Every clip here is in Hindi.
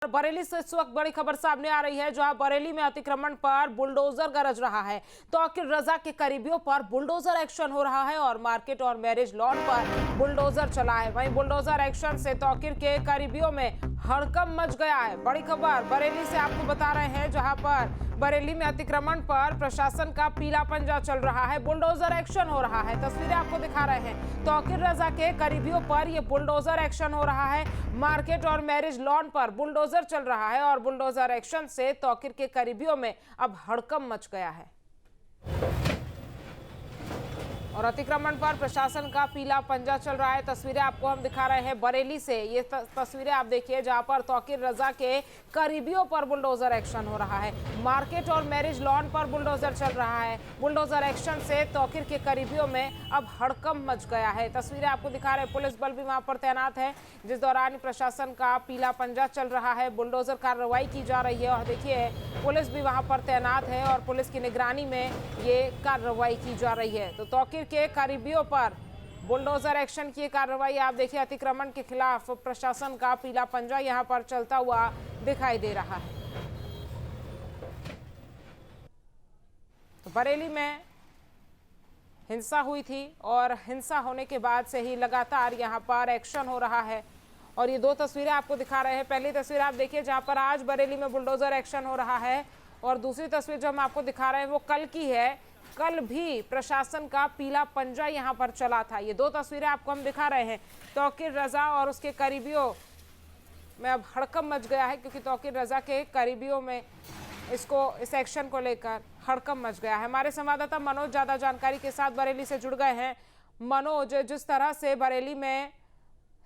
बरेली से इस वक्त बड़ी खबर सामने आ रही है, जहां बरेली में अतिक्रमण पर बुलडोजर गरज रहा है। तौकीर रजा के करीबियों पर बुलडोजर एक्शन हो रहा है और मार्केट और मैरिज लॉन पर बुलडोजर चला है। वहीं बुलडोजर एक्शन से तौकीर के करीबियों में हड़कंप मच गया है। बड़ी खबर बरेली से आपको बता रहे हैं, जहां पर बरेली में अतिक्रमण पर प्रशासन का पीला पंजा चल रहा है, बुलडोजर एक्शन हो रहा है। तस्वीरें आपको दिखा रहे हैं, तौकीर रजा के करीबियों पर यह बुलडोजर एक्शन हो रहा है। मार्केट और मैरिज लॉन पर बुलडोजर चल रहा है और बुलडोजर एक्शन से तौकीर के करीबियों में अब हड़कंप मच गया है और अतिक्रमण पर प्रशासन का पीला पंजा चल रहा है। तस्वीरें आपको हम दिखा रहे हैं बरेली से। ये तस्वीरें आप देखिए, जहां पर तौकीर रजा के करीबियों पर बुलडोजर एक्शन हो रहा है। मार्केट और मैरिज लॉन पर बुलडोजर चल रहा है। बुलडोजर एक्शन से तौकीर के करीबियों में अब हड़कंप मच गया है। तस्वीरें आपको दिखा रहे हैं, पुलिस बल भी वहां पर तैनात है, जिस दौरान प्रशासन का पीला पंजा चल रहा है। बुलडोजर कार्रवाई की जा रही है और देखिए पुलिस भी वहां पर तैनात है और पुलिस की निगरानी में ये कार्रवाई की जा रही है। तो तौकीर के करीबियों पर बुलडोजर एक्शन की कार्रवाई आप देखिए। अतिक्रमण के खिलाफ प्रशासन का पीला पंजा यहां पर चलता हुआ दिखाई दे रहा है। तो बरेली में हिंसा हुई थी और हिंसा होने के बाद से ही लगातार यहां पर एक्शन हो रहा है और ये दो तस्वीरें आपको दिखा रहे हैं। पहली तस्वीर आप देखिए, जहां पर आज बरेली में बुलडोजर एक्शन हो रहा है और दूसरी तस्वीर जो हम आपको दिखा रहे हैं वो कल की है। कल भी प्रशासन का पीला पंजा यहां पर चला था। ये दो तस्वीरें आपको हम दिखा रहे हैं। तौकीर रजा और उसके करीबियों में अब हड़कंप मच गया है, क्योंकि तौकीर रजा के करीबियों में इस एक्शन को लेकर हड़कंप मच गया है। हमारे संवाददाता मनोज ज्यादा जानकारी के साथ बरेली से जुड़ गए हैं। मनोज, जिस तरह से बरेली में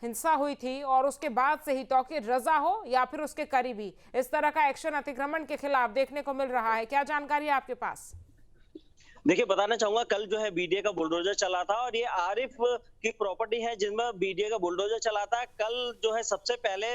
हिंसा हुई थी और उसके बाद से ही तौकीर रजा हो या फिर उसके करीबी, इस तरह का एक्शन अतिक्रमण के खिलाफ देखने को मिल रहा है, क्या जानकारी है आपके पास? देखिए, बताना चाहूंगा, कल जो है बीडीए का बुलडोजर चला था और ये आरिफ की प्रॉपर्टी है जिनमें बीडीए का बुलडोजर चला था। कल जो है सबसे पहले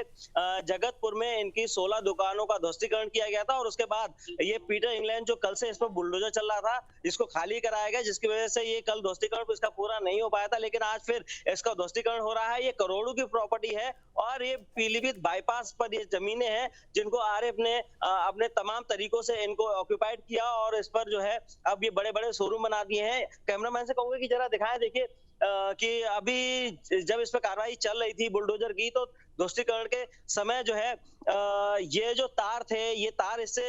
जगतपुर में इनकी 16 दुकानों का ध्वस्तीकरण किया गया था और उसके बाद ये पीटर इंग्लैंड जो कल से इस पर बुलडोजर चल रहा था, इसको खाली कराया गया, जिसकी वजह से ये कल ध्वस्तीकरण इसका पूरा नहीं हो पाया था। लेकिन आज फिर इसका ध्वस्तीकरण हो रहा है। ये करोड़ों की प्रॉपर्टी है और ये पीलीभीत बाईपास पर ये जमीनें हैं जिनको आरिफ ने अपने तमाम तरीकों से इनको ऑक्यूपाइड किया और इस पर जो है अब ये बड़े बड़े शोरूम बना दिए हैं। कैमरामैन से कहूंगा कि जरा दिखाएं, देखिए कि अभी जब इस पर कार्रवाई चल रही थी बुलडोजर की, तो ध्वस्तीकरण के समय जो है ये जो तार थे, ये तार इससे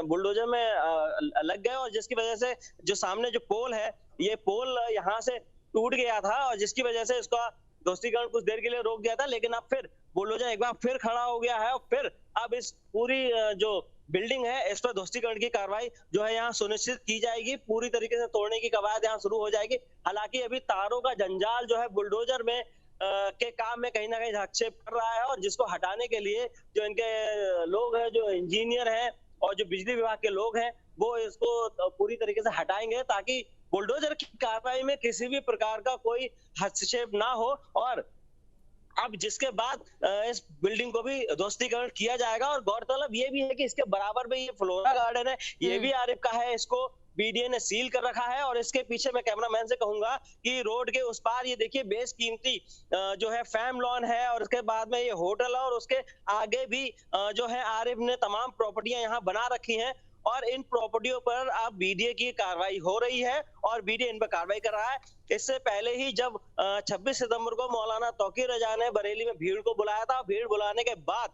बुलडोजर में लग गए और जिसकी वजह से जो सामने जो पोल है, ये पोल यहाँ से टूट गया था और जिसकी वजह से इसका ध्वस्तीकरण कुछ देर के लिए रोक दिया था। लेकिन अब फिर बुलडोजर एक बार फिर खड़ा हो गया है और फिर अब इस पूरी जो बिल्डिंग है इस पर ध्वस्तीकरण की कार्रवाई जो है यहाँ सुनिश्चित की जाएगी। पूरी तरीके से तोड़ने की कवायद यहाँ शुरू हो जाएगी। हालांकि अभी तारों का जंजाल जो है बुलडोजर में के काम में कहीं ना कहीं हस्तक्षेप कर रहा है और जिसको हटाने के लिए जो इनके लोग हैं, जो इंजीनियर हैं और जो बिजली विभाग के लोग हैं, वो इसको पूरी तरीके से हटाएंगे ताकि बुलडोजर की कार्रवाई में किसी भी प्रकार का कोई हस्तक्षेप ना हो। और अब जिसके बाद इस बिल्डिंग को भी ध्वस्तीकरण किया जाएगा। और गौरतलब ये भी है कि इसके बराबर में ये फ्लोरा गार्डन है, ये भी आरिफ का है, इसको बीडीए ने सील कर रखा है। और इसके पीछे मैं कैमरामैन से कहूंगा कि रोड के उस पार ये देखिए बेशकीमती जो है फैम लॉन है और उसके बाद में ये होटल है और उसके आगे भी जो है आरिफ ने तमाम प्रॉपर्टियां यहाँ बना रखी हैं और इन प्रॉपर्टियों पर अब बीडीए की कार्रवाई हो रही है और बीडीए इन पर कार्रवाई कर रहा है। इससे पहले ही जब 26 सितंबर को मौलाना तौकीर रजा ने बरेली में भीड़ को बुलाया था, भीड़ बुलाने के बाद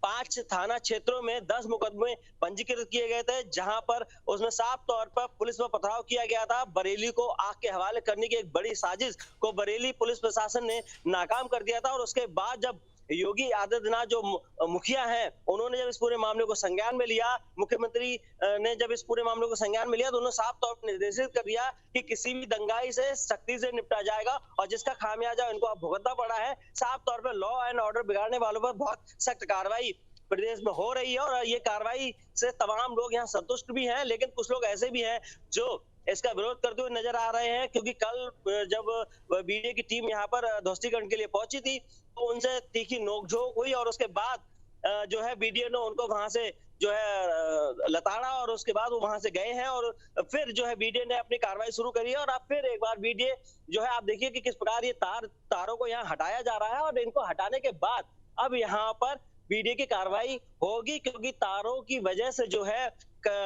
5 थाना क्षेत्रों में 10 मुकदमे पंजीकृत किए गए थे, जहां पर उसमें साफ तौर पर पुलिस पर पथराव किया गया था। बरेली को आग के हवाले करने की एक बड़ी साजिश को बरेली पुलिस प्रशासन ने नाकाम कर दिया था। और उसके बाद जब योगी आदित्यनाथ जो मुखिया हैं, उन्होंने जब इस पूरे मामले को संज्ञान में लिया, मुख्यमंत्री ने जब इस पूरे मामले को संज्ञान में लिया, तो उन्होंने साफ तौर पर निर्देशित कर दिया कि किसी भी दंगाई से सख्ती से निपटा जाएगा और जिसका खामियाजा इनको अब भुगतना पड़ा है। साफ तौर पर लॉ एंड ऑर्डर बिगाड़ने वालों पर बहुत सख्त कार्रवाई प्रदेश में हो रही है और ये कार्रवाई से तमाम लोग यहाँ संतुष्ट भी हैं, लेकिन कुछ लोग ऐसे भी हैं जो इसका विरोध करते हुए नजर आ रहे हैं। क्योंकि कल जब बीडीए की टीम यहाँ पर ध्वस्तीकरण के लिए पहुंची थी, तो उनसे तीखी नोकझोंक हुई और उसके बाद जो है बीडीए ने उनको वहां से जो है लताड़ा और उसके बाद वो वहां से गए हैं और फिर जो है बीडीए ने अपनी कार्रवाई शुरू करी है। और अब फिर एक बार बीडीए जो है, आप देखिए कि किस प्रकार ये तारों को यहाँ हटाया जा रहा है और इनको हटाने के बाद अब यहाँ पर बीडीए की कार्रवाई होगी, क्योंकि तारों की वजह से जो है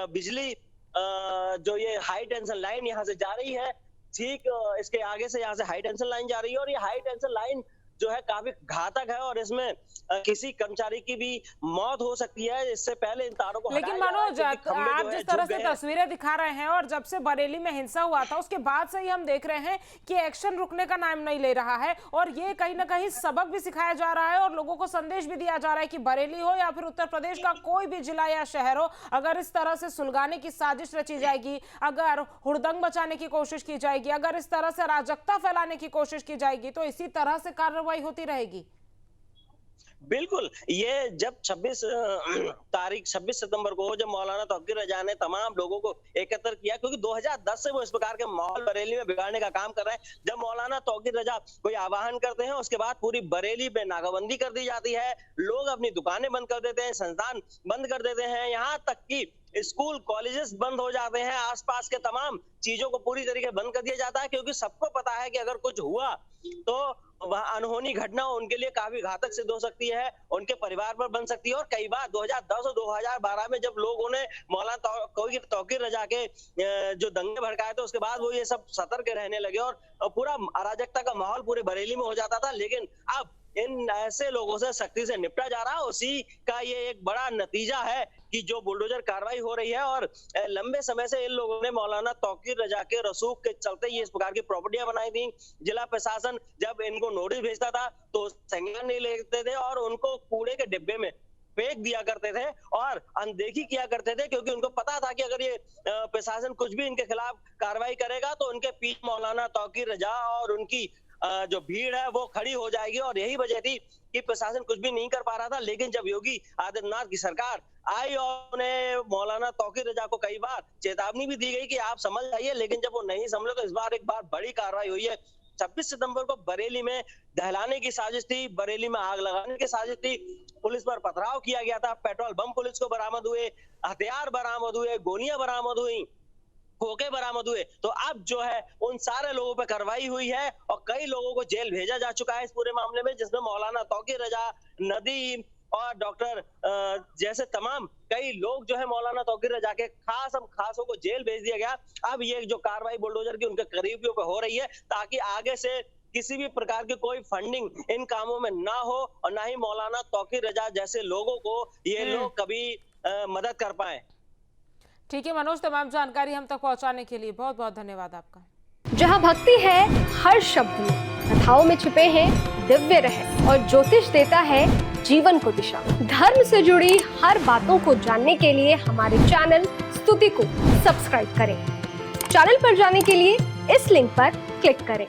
बिजली जो ये हाई टेंशन लाइन यहाँ से जा रही है, ठीक इसके आगे से यहाँ से हाई टेंशन लाइन जा रही है, और ये हाई टेंशन लाइन जो है काफी घातक है और इसमें किसी कर्मचारी की भी मौत हो सकती है। इससे पहले इन तारों को लेकिन मनोज, आप जिस तरह से तस्वीरें दिखा रहे हैं और जब से बरेली में हिंसा हुआ था उसके बाद से ही हम देख रहे हैं कि एक्शन रुकने का नाम नहीं ले रहा है, और ये कहीं ना कहीं सबक भी सिखाया जा रहा है और लोगों को संदेश भी दिया जा रहा है कि बरेली हो या फिर उत्तर प्रदेश का कोई भी जिला या शहर हो, अगर इस तरह से सुलगाने की साजिश रची जाएगी, अगर हुड़दंग मचाने की कोशिश की जाएगी, अगर इस तरह से अराजकता फैलाने की कोशिश की जाएगी, तो इसी तरह से कार्रवाई होती रहेगी। बिल्कुल, ये जब 26 सितंबर को जब मौलाना तौकीर रजा ने तमाम लोगों को एकत्र किया, क्योंकि 2010 से वो इस प्रकार के माहौल बरेली में बिगाड़ने का काम कर रहे हैं। जब मौलाना तौकीर रजा कोई आह्वान करते हैं, उसके बाद पूरी बरेली में नाकाबंदी कर दी जाती है, लोग अपनी दुकानें बंद कर देते हैं, संस्थान बंद कर देते हैं, यहाँ तक कि स्कूल कॉलेजेस बंद हो जाते हैं, आसपास के तमाम चीजों को पूरी तरीके बंद कर दिया जाता है, क्योंकि सबको पता है कि अगर कुछ हुआ तो वह अनहोनी घटना उनके लिए काफी घातक सिद्ध हो सकती है, उनके परिवार पर बन सकती है। और कई बार 2010 और 2012 में जब लोगों ने मौलाना तौकीर रजा के जो दंगे भड़काए थे, उसके बाद वो ये सब सतर्क रहने लगे और पूरा अराजकता का माहौल पूरे बरेली में हो जाता था। लेकिन अब इन ऐसे लोगों से सख्ती से निपटा जा रहा है, उसी का ये एक बड़ा नतीजा है कि जो बुलडोजर कार्रवाई हो रही है। और लंबे समय से इन लोगों ने मौलाना तौकीर रजा के रसूख के चलते ये इस प्रकार की प्रॉपर्टियां बनाई थी। जिला प्रशासन जब इनको नोटिस भेजता था तो संज्ञान नहीं लेते थे और उनको कूड़े के डिब्बे में फेंक दिया करते थे और अनदेखी किया करते थे, क्योंकि उनको पता था कि अगर ये प्रशासन कुछ भी इनके खिलाफ कार्रवाई करेगा तो उनके पीछे मौलाना तौकीर रजा और उनकी जो भीड़ है वो खड़ी हो जाएगी। और यही वजह थी कि प्रशासन कुछ भी नहीं कर पा रहा था। लेकिन जब योगी आदित्यनाथ की सरकार आई और उन्हें मौलाना तौकीर रजा को कई बार चेतावनी भी दी गई कि आप समझ जाइए, लेकिन जब वो नहीं समझे तो इस बार एक बार बड़ी कार्रवाई हुई है। 26 सितंबर को बरेली में दहलाने की साजिश थी, बरेली में आग लगाने की साजिश थी, पुलिस पर पथराव किया गया था, पेट्रोल बम पुलिस को बरामद हुए, हथियार बरामद हुए, गोलियां बरामद हुई, खोखे बरामद हुए। तो अब जो है उन सारे लोगों पर कार्रवाई हुई है और कई लोगों को जेल भेजा जा चुका है इस पूरे मामले में, जिसमें मौलाना तौकीर रजा, नदीम और डॉक्टर जैसे तमाम कई लोग जो है मौलाना तौकीर रजा के खासों को जेल भेज दिया गया। अब ये जो कार्रवाई बुलडोजर की उनके करीबियों पे हो रही है, ताकि आगे से किसी भी प्रकार की कोई फंडिंग इन कामों में ना हो और ना ही मौलाना तौकीर रजा जैसे लोगों को ये लोग कभी मदद कर पाए। ठीक है मनोज, तमाम जानकारी हम तक पहुंचाने के लिए बहुत बहुत धन्यवाद आपका। जहाँ भक्ति है हर शब्द में, कथाओं में छुपे हैं दिव्य रहस्य और ज्योतिष देता है जीवन को दिशा। धर्म से जुड़ी हर बातों को जानने के लिए हमारे चैनल स्तुति को सब्सक्राइब करें। चैनल पर जाने के लिए इस लिंक पर क्लिक करें।